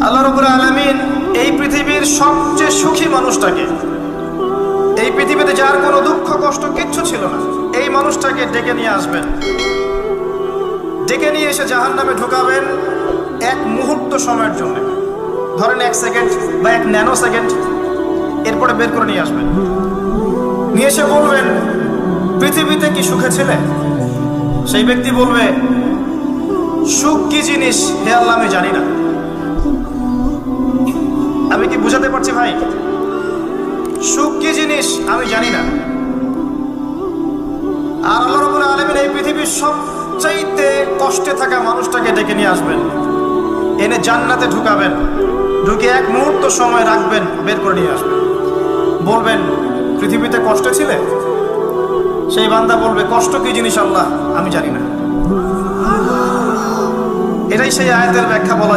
আল্লাহ রাব্বুল আলামিন এই পৃথিবীর সবচেয়ে সুখী মানুষটাকে, এই পৃথিবীতে যার কোনো দুঃখ কষ্ট কিচ্ছু ছিল না, এই মানুষটাকে ডেকে নিয়ে আসবেন। ডেকে নিয়ে এসে জাহান্নামে ঢোকাবেন এক মুহূর্ত সময়ের জন্য, ধরেন 1 সেকেন্ড বা 1 ন্যানো সেকেন্ড। এরপরে বের করে নিয়ে আসবেন, নিয়ে এসে বলবেন, পৃথিবীতে কি সুখে ছিলে? সেই ব্যক্তি বলবে, সুখ কি জিনিস হে আল্লাহ আমি জানি না। আমি কি বুঝাতে পারছি ভাই? সুখ কি জিনিস আমি জানি না। আর আল্লাহ রাব্বুল আলামিন এই পৃথিবীর সবচাইতে কষ্টে থাকা মানুষটাকে ডেকে নিয়ে আসবেন, এনে জান্নাতে ঢুকাবেন, ঢুকে 1 মুহূর্ত সময় রাখবেন, বের করে নিয়ে আসবেন। বলবেন, পৃথিবীতে কষ্টে ছিলে? সেই বান্দা বলবে, কষ্ট কি জিনিস আল্লাহ আমি জানি না। এটাই সেই আয়াতের ব্যাখ্যা বলা